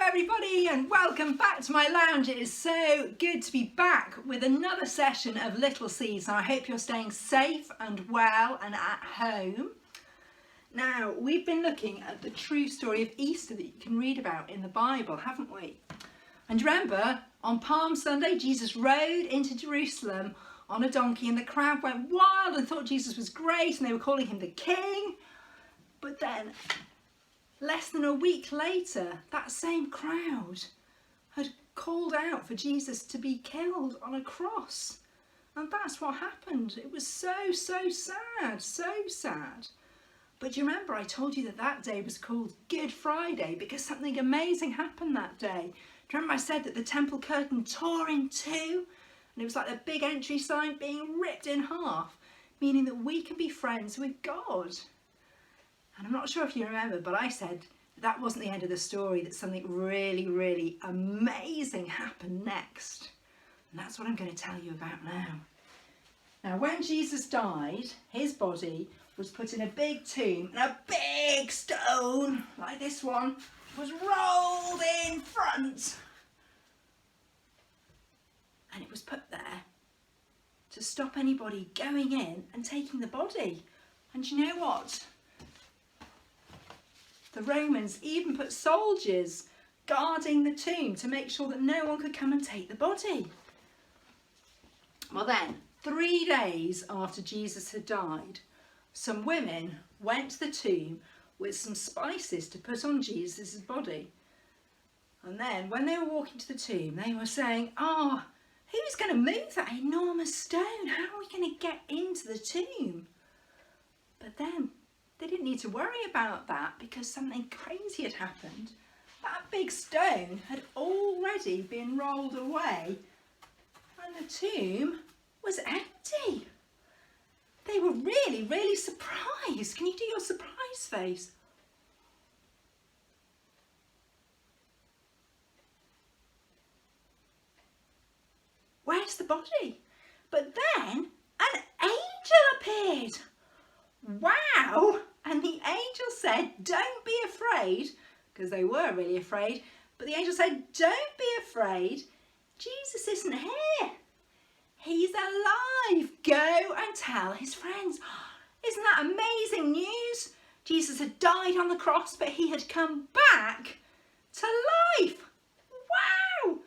everybody, and welcome back to my lounge. It is so good to be back with another session of Little Seeds. Now, I hope you're staying safe and well and at home. Now, we've been looking at the true story of Easter that you can read about in the Bible, haven't we? And remember, on Palm Sunday, Jesus rode into Jerusalem on a donkey and the crowd went wild and thought Jesus was great and they were calling him the king. But then, less than a week later, that same crowd had called out for Jesus to be killed on a cross. And that's what happened. It was so sad. But do you remember I told you that day was called Good Friday because something amazing happened that day? Do you remember I said that the temple curtain tore in two? And it was like a big entry sign being ripped in half, meaning that we can be friends with God. And I'm not sure if you remember, but I said that wasn't the end of the story, that something really amazing happened next. And that's what I'm going to tell you about now. Now, when Jesus died, his body was put in a big tomb, and a big stone, like this one, was rolled in front. And it was put there to stop anybody going in and taking the body. And you know what? The Romans even put soldiers guarding the tomb to make sure that no one could come and take the body. Well then, 3 days after Jesus had died, some women went to the tomb with some spices to put on Jesus' body. And then when they were walking to the tomb, they were saying, "Oh, who's going to move that enormous stone? How are we going to get into the tomb?" But then they didn't need to worry about that because something crazy had happened. That big stone had already been rolled away and the tomb was empty. They were really surprised. Can you do your surprise face? Where's the body? But then an angel appeared. Wow! And the angel said, "Don't be afraid," because they were really afraid, but the angel said, "Don't be afraid. Jesus isn't here. He's alive. Go and tell his friends." Isn't that amazing news? Jesus had died on the cross, but he had come back to life. Wow!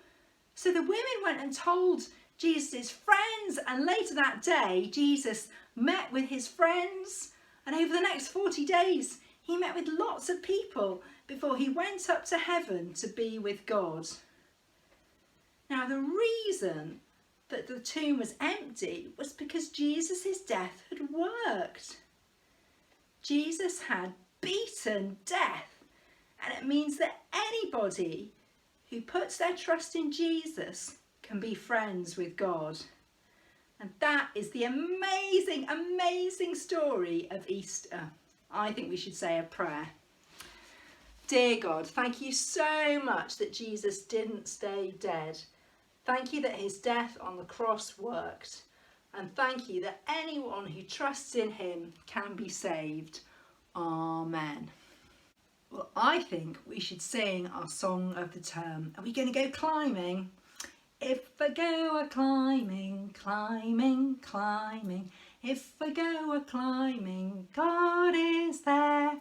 So the women went and told Jesus' friends, and later that day, Jesus met with his friends, and over the next 40 days, he met with lots of people before he went up to heaven to be with God. Now, the reason that the tomb was empty was because Jesus' death had worked. Jesus had beaten death, and it means that anybody who puts their trust in Jesus can be friends with God. And that is the amazing story of Easter. I think we should say a prayer. Dear God, thank you so much that Jesus didn't stay dead. Thank you that his death on the cross worked. And thank you that anyone who trusts in him can be saved. Amen. Well, I think we should sing our song of the term. Are we going to go climbing? If I go a-climbing, climbing, climbing. If I go a-climbing, God is there.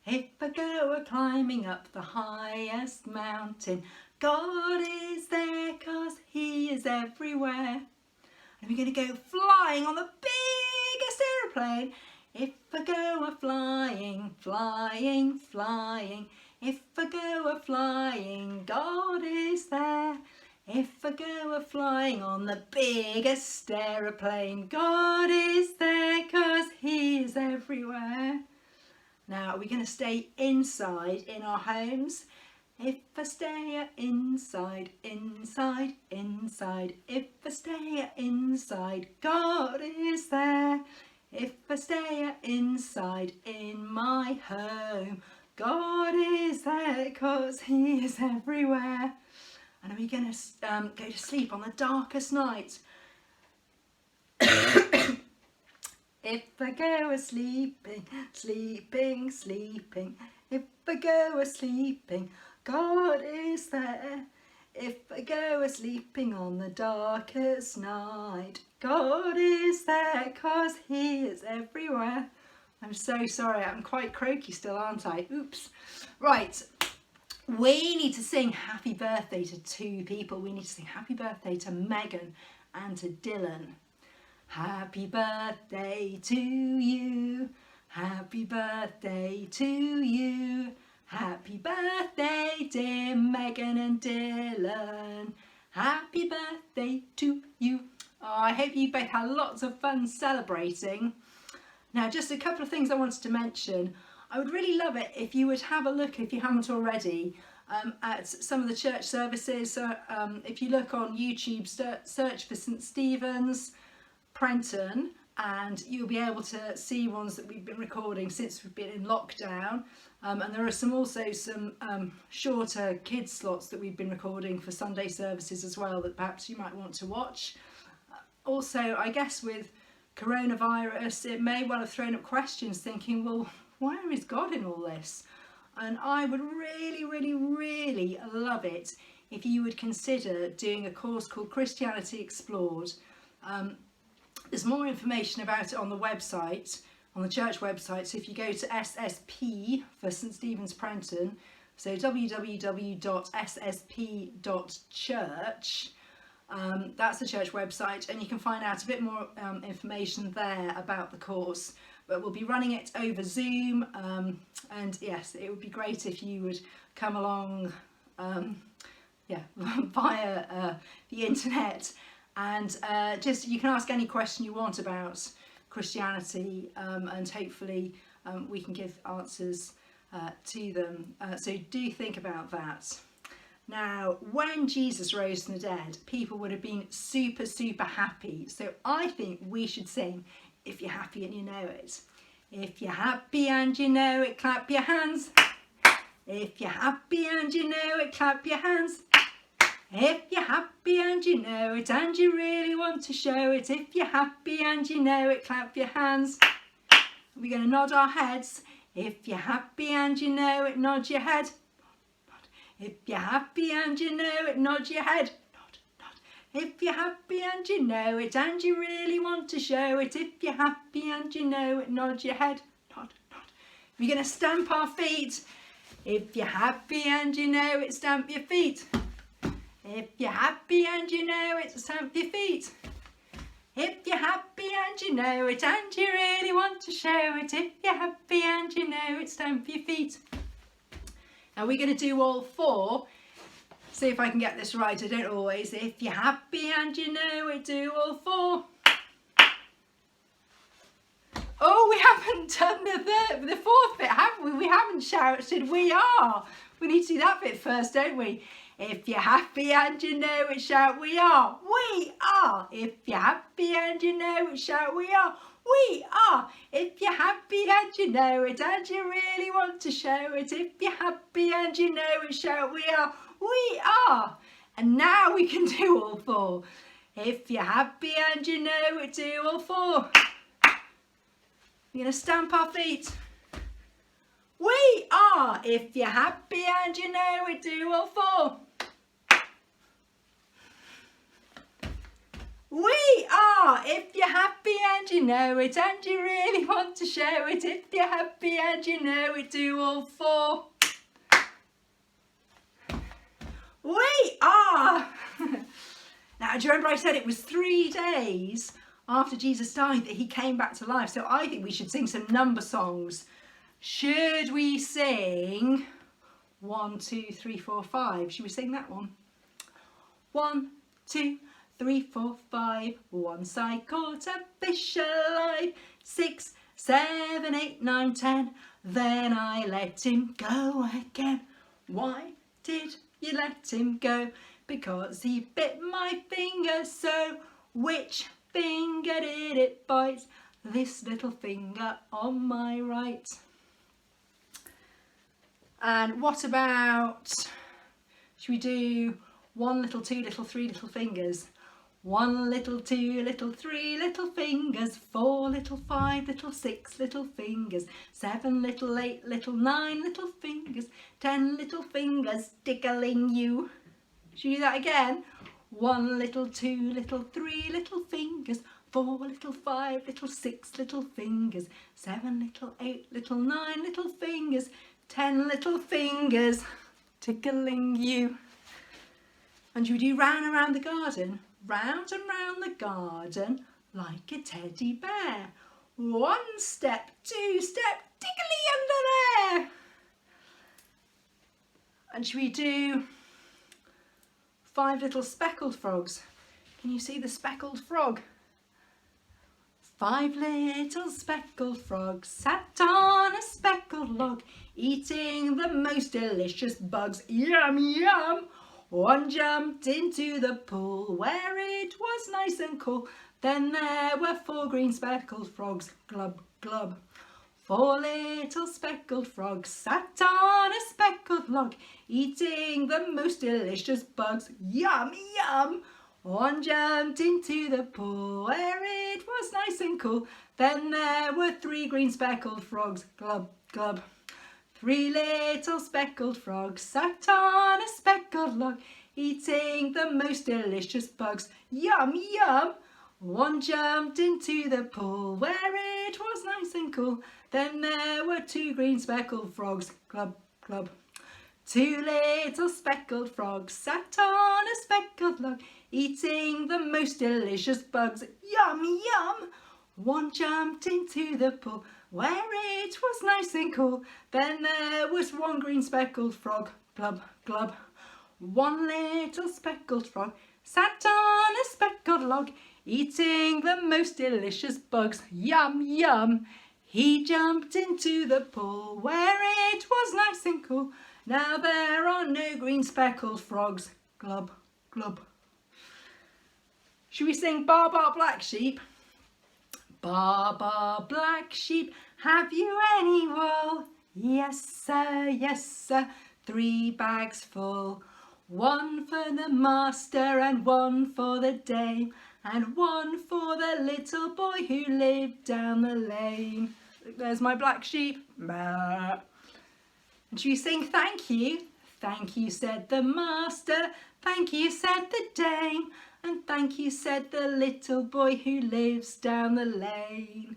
If I go a-climbing up the highest mountain, God is there 'cause he is everywhere. And we're going to go flying on the biggest aeroplane. If I go a-flying, flying, flying. If I go a-flying, God is there. If I go a-flying on the biggest aeroplane, God is there 'cause he is everywhere. Now, are we going to stay inside in our homes? If I stay inside, inside, inside. If I stay inside, God is there. If I stay inside in my home, God is there 'cause he is everywhere. And are we going to go to sleep on the darkest night? If I go a-sleeping, sleeping, sleeping. If I go a-sleeping, God is there. If I go a-sleeping on the darkest night, God is there, 'cause he is everywhere. I'm so sorry, I'm quite croaky still, aren't I? Oops. Right, we need to sing happy birthday to two people. We need to sing happy birthday to Megan and to Dylan. Happy birthday to you. Happy birthday to you. Happy birthday, dear Megan and Dylan. Happy birthday to you. Oh, I hope you both had lots of fun celebrating. Now, just a couple of things I wanted to mention. I would really love it if you would have a look, if you haven't already, at some of the church services. So if you look on YouTube, search for St Stephens Prenton, and you'll be able to see ones that we've been recording since we've been in lockdown. And there are also some shorter kids slots that we've been recording for Sunday services as well, that perhaps you might want to watch. Also, I guess with coronavirus, it may well have thrown up questions thinking, well, where is God in all this? And I would really, really, really love it if you would consider doing a course called Christianity Explored. There's more information about it on the website, on the church website. So if you go to SSP for St Stephens Prenton, so www.ssp.church, that's the church website, and you can find out a bit more information there about the course. But we'll be running it over Zoom, and yes, it would be great if you would come along via the internet, and just you can ask any question you want about Christianity, and hopefully we can give answers to them. So do think about that. Now, when Jesus rose from the dead, people would have been super, super happy. So I think we should sing If You're Happy and You Know It. If you're happy and you know it, clap your hands. If you're happy and you know it, clap your hands. If you're happy and you know it, and you really want to show it. If you're happy and you know it, clap your hands. We're going to nod our heads. If you're happy and you know it, nod your head. If you're happy and you know it, nod your head. Nod, nod. If you're happy and you know it, and you really want to show it. If you're happy and you know it, nod your head. Nod, nod. We're going to stamp our feet. If you're happy and you know it, stamp your feet. If you're happy and you know it, stamp your feet. If you're happy and you know it, and you really want to show it. If you're happy and you know it, stamp your feet. Now we're going to do all four. See if I can get this right. I don't always. If you're happy and you know it, do all four. Oh, we haven't done the fourth bit, have we? We haven't shouted we are. We need to do that bit first, don't we? If you're happy and you know it, shout we are. We are. If you're happy and you know it, shout we are. We are. If you're happy and you know it, and you really want to show it. If you're happy and you know it, shout we are. We are. And now we can do all four. If you're happy and you know it, do all four. We're going to stamp our feet. We are. If you're happy and you know it, do all four. We are. If you're happy and you know it, and you really want to show it. If you're happy and you know it, do all four. We are. Now, do you remember I said it was 3 days after Jesus died that he came back to life? So I think we should sing some number songs. Should we sing 1, 2, 3, 4, 5? Should we sing that one? 1, 2, 3, 4, 5. Once I caught a fish alive. 6, 7, 8, 9, 10. Then I let him go again. Why did you let him go? Because he bit my finger so. Which finger did it bite? This little finger on my right. And what about, should we do 1 little, 2 little, 3 little fingers? 1 little, 2 little, 3 little fingers, 4 little, 5 little, 6 little fingers, 7 little, 8 little, 9 little fingers, 10 little fingers tickling you. Should we do that again? 1 little, 2 little, 3 little fingers, 4 little, 5 little, 6 little fingers, 7 little, 8 little, 9 little fingers, 10 little fingers tickling you. And should we do round and round the garden? Round and round the garden like a teddy bear. 1 step, 2 step, tickly under there. And should we do 5 little speckled frogs? Can you see the speckled frog? 5 little speckled frogs sat on a speckled log, eating the most delicious bugs. Yum, yum! 1 jumped into the pool where it was nice and cool. Then there were 4 green speckled frogs. Glub, glub. 4 little speckled frogs sat on a speckled log, eating the most delicious bugs. Yum, yum! 1 jumped into the pool where it was nice and cool. Then there were 3 green speckled frogs. Glub, glub. 3 little speckled frogs sat on a speckled log, eating the most delicious bugs. Yum, yum! 1 jumped into the pool where it was nice and cool. Then there were 2 green speckled frogs. Glub, glub. 2 little speckled frogs sat on a speckled log, eating the most delicious bugs. Yum, yum! 1 jumped into the pool where it was nice and cool. Then there was 1 green speckled frog. Glub, glub. 1 little speckled frog sat on a speckled log, eating the most delicious bugs. Yum, yum! He jumped into the pool where it was nice and cool. Now there are no green speckled frogs. Glub, glub. Should we sing Baa Baa Black Sheep? Baa Baa Black Sheep, have you any wool? Yes sir, 3 bags full. 1 for the master and 1 for the dame, and 1 for the little boy who lived down the lane. Look, there's my black sheep. Bah. And should we sing thank you? Thank you, said the master, thank you, said the dame, and thank you, said the little boy who lives down the lane.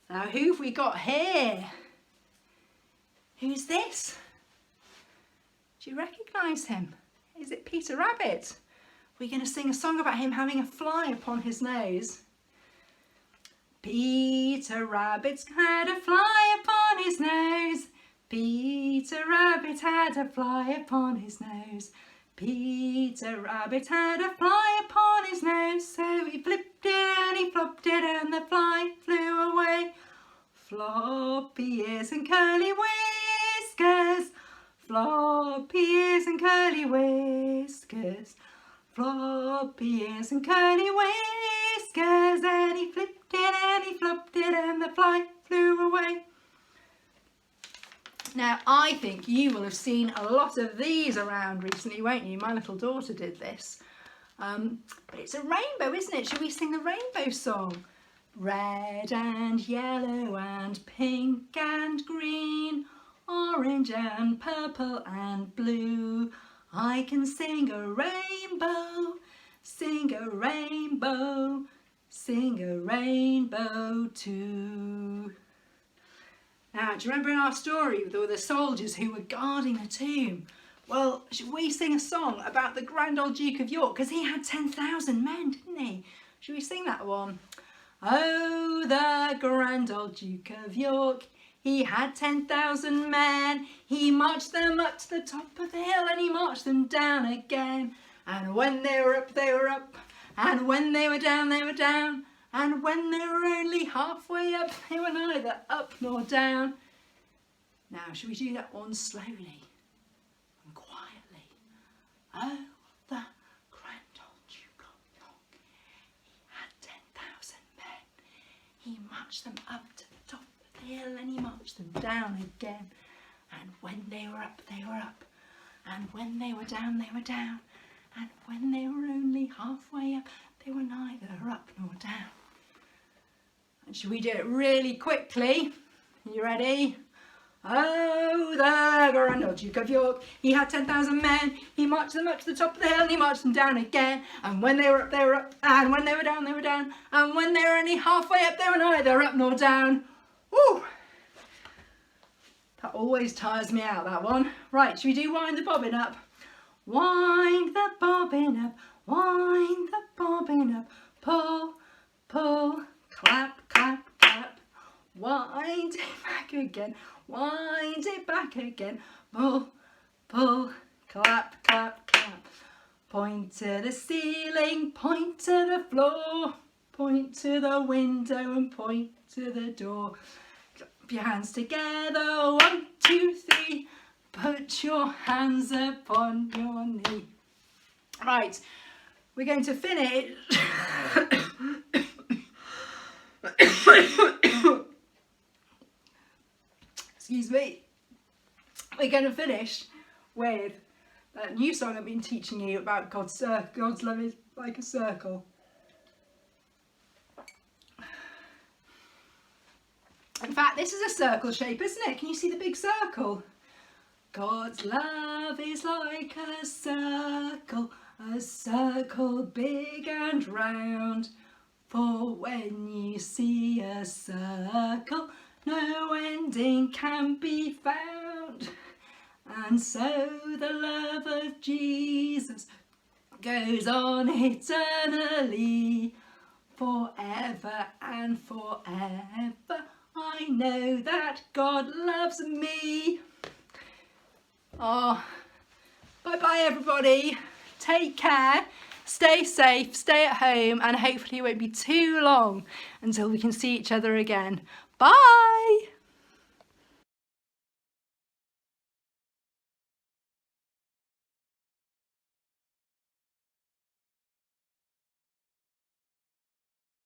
Now who have we got here? Who's this? Do you recognise him? Is it Peter Rabbit? We're going to sing a song about him having a fly upon his nose. Peter Rabbit had a fly upon his nose. Peter Rabbit had a fly upon his nose. Peter Rabbit had a fly upon his nose. So he flipped it and he flopped it and the fly flew away. Floppy ears and curly whiskers. Floppy ears and curly whiskers. Floppy ears and curly whiskers. And he flipped it and he flopped it and the fly flew away. Now I think you will have seen a lot of these around recently, won't you? My little daughter did this. But it's a rainbow, isn't it? Shall we sing the rainbow song? Red and yellow and pink and green, orange and purple and blue. I can sing a rainbow, sing a rainbow, sing a rainbow too. Now, do you remember in our story there were the soldiers who were guarding a tomb? Well, should we sing a song about the grand old Duke of York? Because he had 10,000 men, didn't he? Should we sing that one? Oh, the grand old Duke of York, he had 10,000 men. He marched them up to the top of the hill and he marched them down again. And when they were up, they were up. And when they were down, they were down. And when they were only halfway up, they were neither up nor down. Now, shall we do that one slowly and quietly? Oh, the grand old Duke of York, he had 10,000 men. He marched them up to the top of the hill and he marched them down again. And when they were up, they were up. And when they were down, they were down. And when they were only halfway up, they were neither up nor down. And should we do it really quickly? Are you ready? Oh, the Grand Duke of York, he had 10,000 men. He marched them up to the top of the hill and he marched them down again. And when they were up, they were up. And when they were down, they were down. And when they were only halfway up, they were neither up nor down. Woo! That always tires me out, that one. Right, should we do wind the bobbin up? Wind the bobbin up, wind the bobbin up. Pull, pull, clap, clap, clap. Wind it back again, wind it back again. Pull, pull, clap, clap, clap. Point to the ceiling, point to the floor. Point to the window and point to the door. Clap your hands together, 1, 2, 3. Put your hands upon your knee. Right, we're going to finish. Excuse me. We're going to finish with that new song I've been teaching you about God's love is like a circle. In fact, this is a circle shape, isn't it? Can you see the big circle? God's love is like a circle big and round. For when you see a circle, no ending can be found. And so the love of Jesus goes on eternally, forever and forever. I know that God loves me. Oh, bye-bye everybody. Take care. Stay safe, stay at home, and hopefully it won't be too long until we can see each other again. Bye!